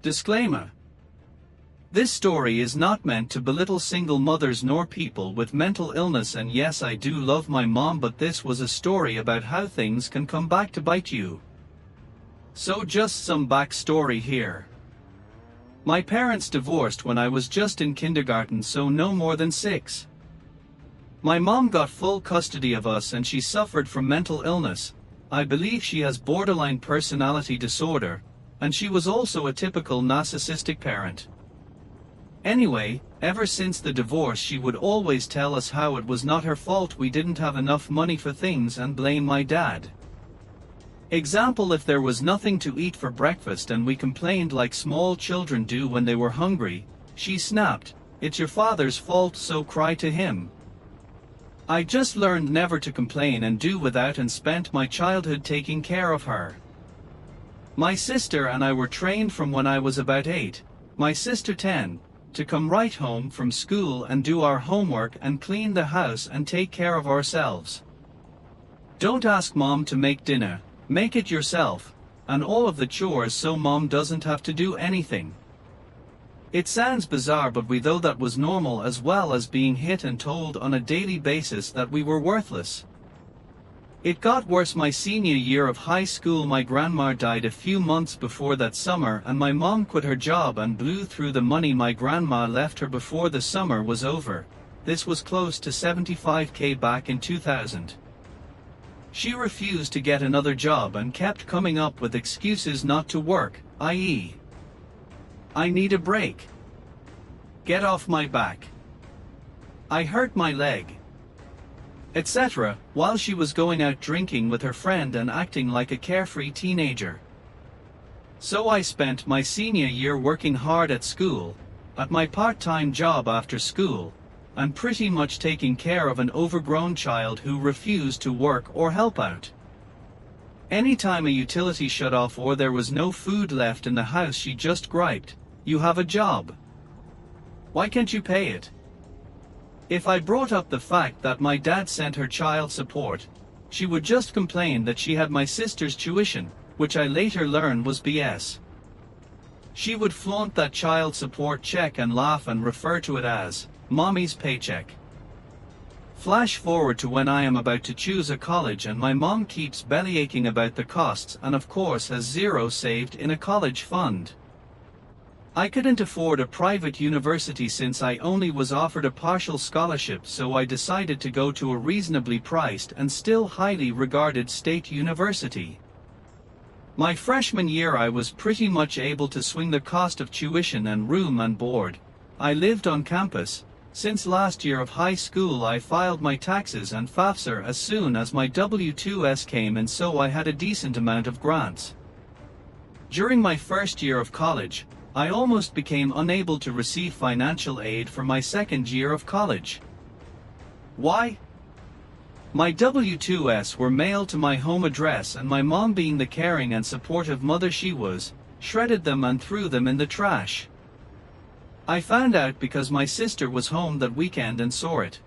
Disclaimer. This story is not meant to belittle single mothers nor people with mental illness, and yes, I do love my mom, but this was a story about how things can come back to bite you. So just some backstory here. My parents divorced when I was just in kindergarten, so no more than 6. My mom got full custody of us and she suffered from mental illness. I believe she has borderline personality disorder, and she was also a typical narcissistic parent. Anyway, ever since the divorce she would always tell us how it was not her fault we didn't have enough money for things and blame my dad. Example, if there was nothing to eat for breakfast and we complained like small children do when they were hungry, she snapped, "It's your father's fault, so cry to him." I just learned never to complain and do without, and spent my childhood taking care of her. My sister and I were trained from when I was about 8, my sister 10, to come right home from school and do our homework and clean the house and take care of ourselves. Don't ask mom to make dinner, make it yourself, and all of the chores so mom doesn't have to do anything. It sounds bizarre, but we thought that was normal, as well as being hit and told on a daily basis that we were worthless. It got worse my senior year of high school. My grandma died a few months before that summer, and my mom quit her job and blew through the money my grandma left her before the summer was over. This was close to $75,000 back in 2000. She refused to get another job and kept coming up with excuses not to work, i.e., "I need a break. Get off my back. I hurt my leg," etc., while she was going out drinking with her friend and acting like a carefree teenager. So I spent my senior year working hard at school, at my part-time job after school, and pretty much taking care of an overgrown child who refused to work or help out. Anytime a utility shut off or there was no food left in the house, she just griped, "You have a job. Why can't you pay it?" If I brought up the fact that my dad sent her child support, she would just complain that she had my sister's tuition, which I later learned was BS. She would flaunt that child support check and laugh and refer to it as "mommy's paycheck." Flash forward to when I am about to choose a college and my mom keeps bellyaching about the costs and of course has zero saved in a college fund. I couldn't afford a private university since I only was offered a partial scholarship, so I decided to go to a reasonably priced and still highly regarded state university. My freshman year I was pretty much able to swing the cost of tuition and room and board. I lived on campus. Since last year of high school I filed my taxes and FAFSA as soon as my W-2s came in, so I had a decent amount of grants. During my first year of college, I almost became unable to receive financial aid for my second year of college. Why? My W-2s were mailed to my home address, and my mom, being the caring and supportive mother she was, shredded them and threw them in the trash. I found out because my sister was home that weekend and saw it.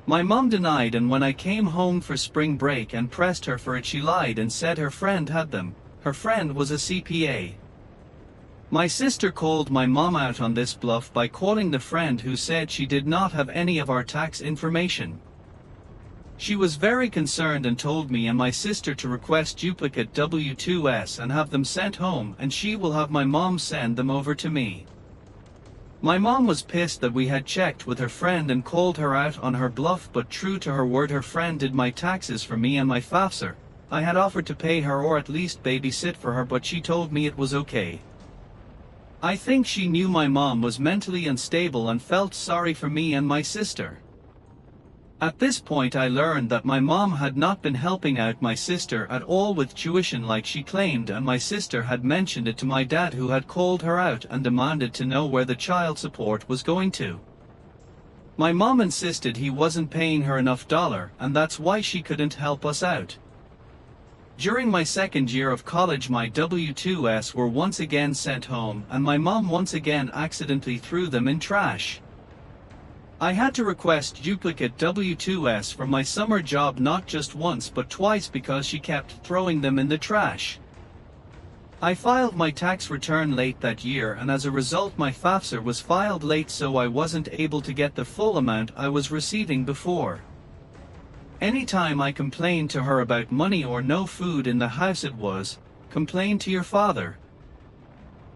My mom denied, and when I came home for spring break and pressed her for it, she lied and said her friend had them. Her friend was a CPA. My sister called my mom out on this bluff by calling the friend, who said she did not have any of our tax information. She was very concerned and told me and my sister to request duplicate W-2s and have them sent home, and she will have my mom send them over to me. My mom was pissed that we had checked with her friend and called her out on her bluff, but true to her word, her friend did my taxes for me and my FAFSA. I had offered to pay her or at least babysit for her, but she told me it was okay. I think she knew my mom was mentally unstable and felt sorry for me and my sister. At this point I learned that my mom had not been helping out my sister at all with tuition like she claimed, and my sister had mentioned it to my dad, who had called her out and demanded to know where the child support was going to. My mom insisted he wasn't paying her enough dollar, and that's why she couldn't help us out. During my second year of college my W-2s were once again sent home, and my mom once again accidentally threw them in trash. I had to request duplicate W-2s from my summer job not just once but twice because she kept throwing them in the trash. I filed my tax return late that year, and as a result my FAFSA was filed late, so I wasn't able to get the full amount I was receiving before. Anytime I complained to her about money or no food in the house, it was, "Complain to your father."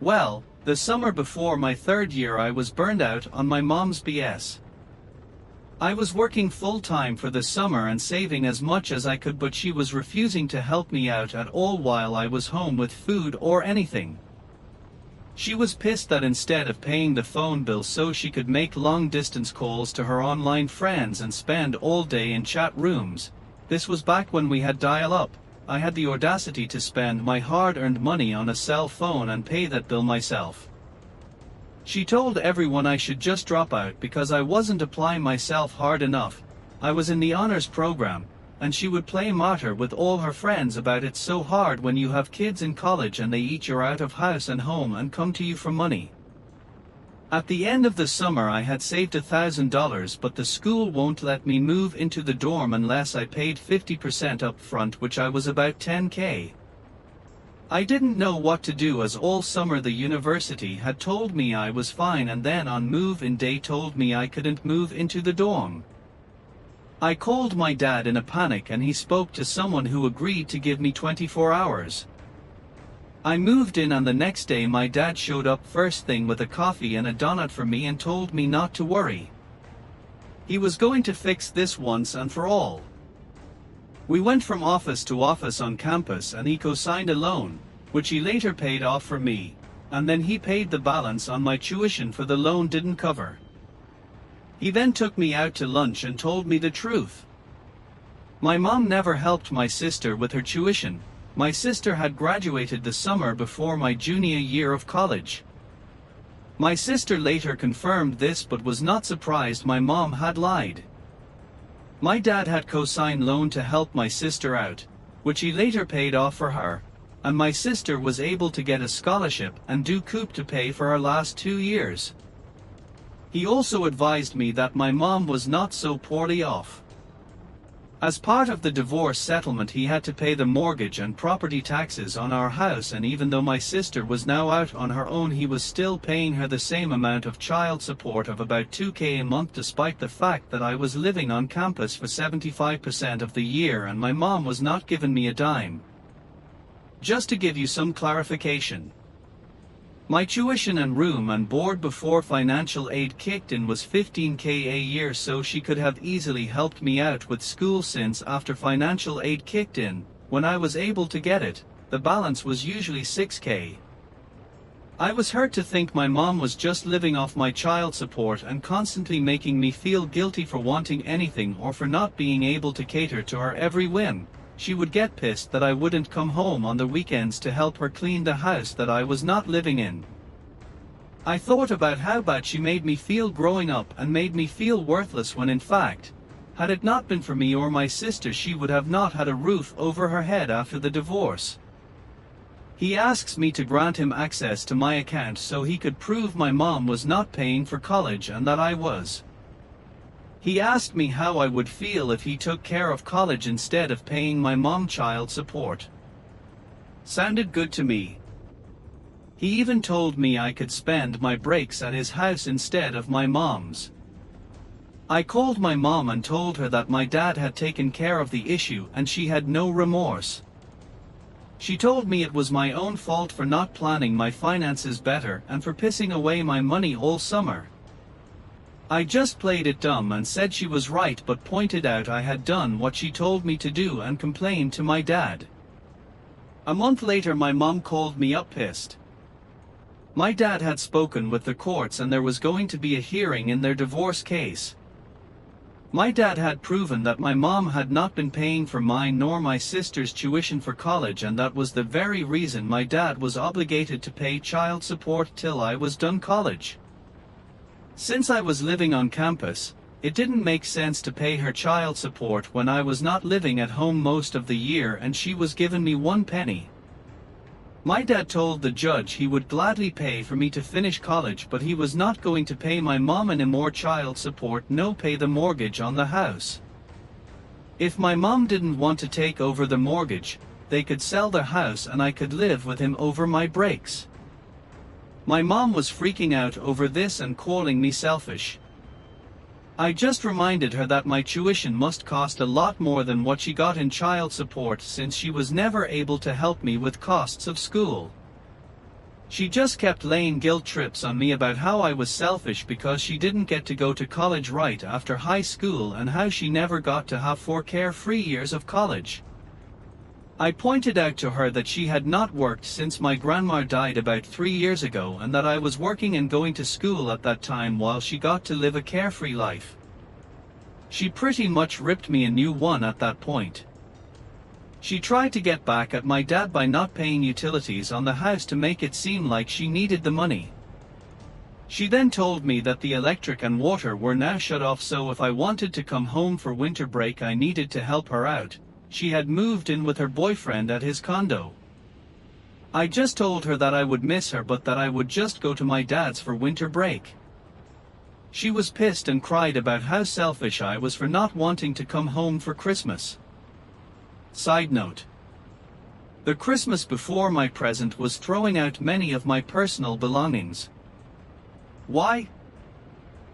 Well, the summer before my third year I was burned out on my mom's BS. I was working full-time for the summer and saving as much as I could, but she was refusing to help me out at all while I was home with food or anything. She was pissed that instead of paying the phone bill so she could make long-distance calls to her online friends and spend all day in chat rooms, this was back when we had dial-up, I had the audacity to spend my hard-earned money on a cell phone and pay that bill myself. She told everyone I should just drop out because I wasn't applying myself hard enough. I was in the honors program, and she would play martyr with all her friends about it's so hard when you have kids in college and they eat you out of house and home and come to you for money. At the end of the summer I had saved $1,000, but the school won't let me move into the dorm unless I paid 50% up front, which I was about $10K. I didn't know what to do, as all summer the university had told me I was fine, and then on move-in day told me I couldn't move into the dorm. I called my dad in a panic and he spoke to someone who agreed to give me 24 hours. I moved in, and the next day my dad showed up first thing with a coffee and a donut for me and told me not to worry. He was going to fix this once and for all. We went from office to office on campus and he co-signed a loan, which he later paid off for me, and then he paid the balance on my tuition for the loan didn't cover. He then took me out to lunch and told me the truth. My mom never helped my sister with her tuition. My sister had graduated the summer before my junior year of college. My sister later confirmed this but was not surprised my mom had lied. My dad had co-signed loan to help my sister out, which he later paid off for her, and my sister was able to get a scholarship and do COOP to pay for her last 2 years. He also advised me that my mom was not so poorly off. As part of the divorce settlement he had to pay the mortgage and property taxes on our house, and even though my sister was now out on her own he was still paying her the same amount of child support of about $2K a month, despite the fact that I was living on campus for 75% of the year and my mom was not giving me a dime. Just to give you some clarification, my tuition and room and board before financial aid kicked in was $15K a year, so she could have easily helped me out with school, since after financial aid kicked in, when I was able to get it, the balance was usually $6K. I was hurt to think my mom was just living off my child support and constantly making me feel guilty for wanting anything or for not being able to cater to her every whim. She would get pissed that I wouldn't come home on the weekends to help her clean the house that I was not living in. I thought about how bad she made me feel growing up and made me feel worthless, when in fact, had it not been for me or my sister, she would have not had a roof over her head after the divorce. He asks me to grant him access to my account so he could prove my mom was not paying for college and that I was. He asked me how I would feel if he took care of college instead of paying my mom child support. Sounded good to me. He even told me I could spend my breaks at his house instead of my mom's. I called my mom and told her that my dad had taken care of the issue and she had no remorse. She told me it was my own fault for not planning my finances better and for pissing away my money all summer. I just played it dumb and said she was right, but pointed out I had done what she told me to do and complained to my dad. A month later my mom called me up pissed. My dad had spoken with the courts and there was going to be a hearing in their divorce case. My dad had proven that my mom had not been paying for mine nor my sister's tuition for college, and that was the very reason my dad was obligated to pay child support till I was done college. Since I was living on campus, it didn't make sense to pay her child support when I was not living at home most of the year and she was giving me 1 penny. My dad told the judge he would gladly pay for me to finish college, but he was not going to pay my mom any more child support, no pay the mortgage on the house. If my mom didn't want to take over the mortgage, they could sell their house and I could live with him over my breaks. My mom was freaking out over this and calling me selfish. I just reminded her that my tuition must cost a lot more than what she got in child support since she was never able to help me with costs of school. She just kept laying guilt trips on me about how I was selfish because she didn't get to go to college right after high school and how she never got to have 4 carefree years of college. I pointed out to her that she had not worked since my grandma died about 3 years ago and that I was working and going to school at that time while she got to live a carefree life. She pretty much ripped me a new one at that point. She tried to get back at my dad by not paying utilities on the house to make it seem like she needed the money. She then told me that the electric and water were now shut off, so if I wanted to come home for winter break I needed to help her out. She had moved in with her boyfriend at his condo. I just told her that I would miss her but that I would just go to my dad's for winter break. She was pissed and cried about how selfish I was for not wanting to come home for Christmas. Side note: the Christmas before my present was throwing out many of my personal belongings. Why?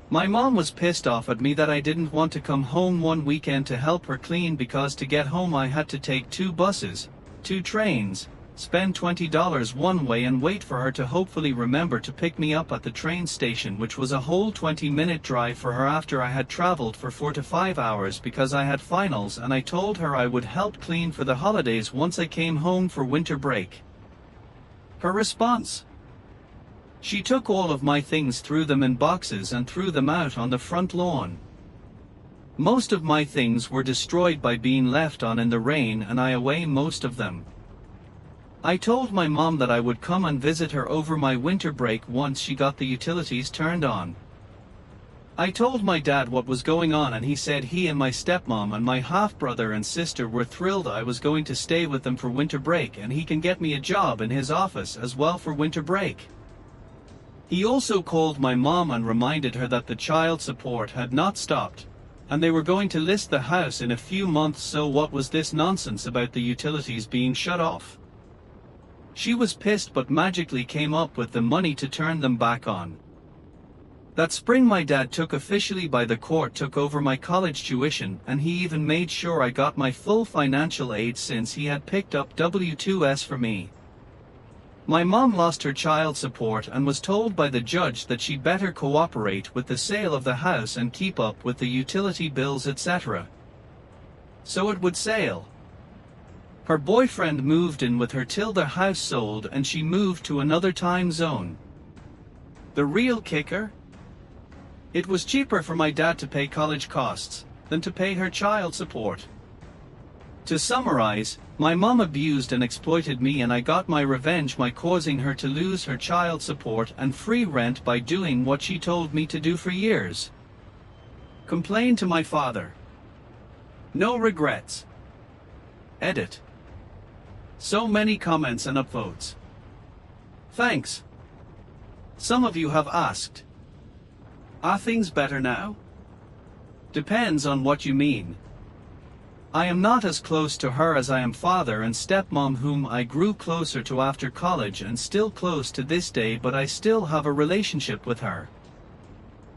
My mom was pissed off at me that I didn't want to come home one weekend to help her clean because to get home I had to take 2 buses, 2 trains, spend $20 one way and wait for her to hopefully remember to pick me up at the train station, which was a whole 20-minute drive for her after I had traveled for 4 to 5 hours because I had finals, and I told her I would help clean for the holidays once I came home for winter break. Her response: she took all of my things, threw them in boxes and threw them out on the front lawn. Most of my things were destroyed by being left on in the rain and I away most of them. I told my mom that I would come and visit her over my winter break once she got the utilities turned on. I told my dad what was going on and he said he and my stepmom and my half-brother and sister were thrilled I was going to stay with them for winter break and he can get me a job in his office as well for winter break. He also called my mom and reminded her that the child support had not stopped, and they were going to list the house in a few months, so what was this nonsense about the utilities being shut off? She was pissed but magically came up with the money to turn them back on. That spring my dad took officially by the court took over my college tuition, and he even made sure I got my full financial aid since he had picked up W-2s for me. My mom lost her child support and was told by the judge that she'd better cooperate with the sale of the house and keep up with the utility bills, etc. So it would sail. Her boyfriend moved in with her till their house sold and she moved to another time zone. The real kicker? It was cheaper for my dad to pay college costs than to pay her child support. To summarize, my mom abused and exploited me and I got my revenge by causing her to lose her child support and free rent by doing what she told me to do for years. Complain to my father. No regrets. Edit. So many comments and upvotes. Thanks. Some of you have asked, are things better now? Depends on what you mean. I am not as close to her as I am father and stepmom, whom I grew closer to after college and still close to this day, but I still have a relationship with her.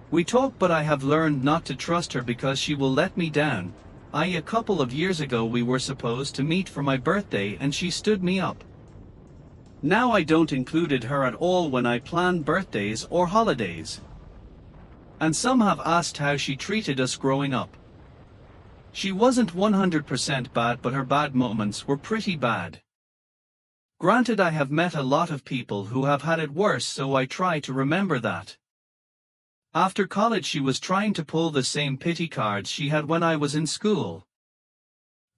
We talk, but I have learned not to trust her because she will let me down. A couple of years ago we were supposed to meet for my birthday and she stood me up. Now I don't include her at all when I plan birthdays or holidays. And some have asked how she treated us growing up. She wasn't 100% bad, but her bad moments were pretty bad. Granted, I have met a lot of people who have had it worse, so I try to remember that. After college she was trying to pull the same pity cards she had when I was in school.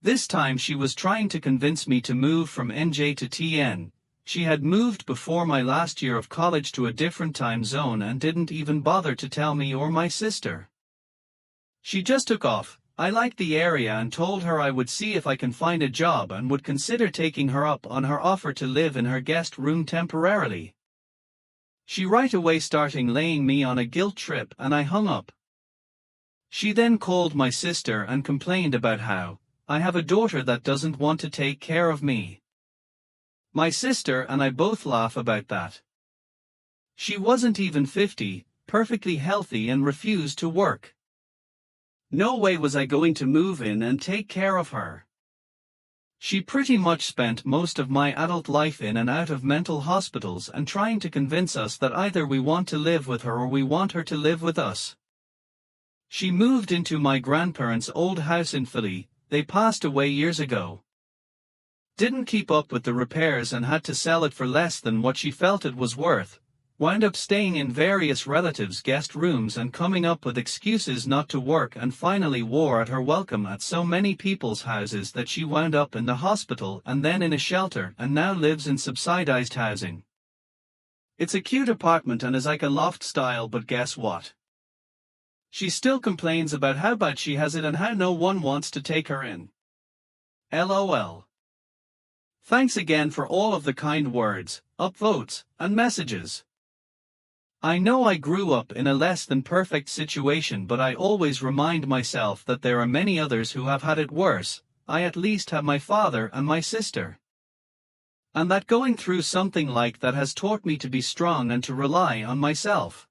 This time she was trying to convince me to move from NJ to TN. She had moved before my last year of college to a different time zone and didn't even bother to tell me or my sister. She just took off. I liked the area and told her I would see if I can find a job and would consider taking her up on her offer to live in her guest room temporarily. She right away started laying me on a guilt trip and I hung up. She then called my sister and complained about how I have a daughter that doesn't want to take care of me. My sister and I both laugh about that. She wasn't even 50, perfectly healthy and refused to work. No way was I going to move in and take care of her. She pretty much spent most of my adult life in and out of mental hospitals and trying to convince us that either we want to live with her or we want her to live with us. She moved into my grandparents' old house in Philly. They passed away years ago. Didn't keep up with the repairs and had to sell it for less than what she felt it was worth. Wound up staying in various relatives' guest rooms and coming up with excuses not to work, and finally wore out her welcome at so many people's houses that she wound up in the hospital and then in a shelter and now lives in subsidized housing. It's a cute apartment and is like a loft style, but guess what? She still complains about how bad she has it and how no one wants to take her in. LOL. Thanks again for all of the kind words, upvotes, and messages. I know I grew up in a less than perfect situation, but I always remind myself that there are many others who have had it worse. I at least have my father and my sister. And that going through something like that has taught me to be strong and to rely on myself.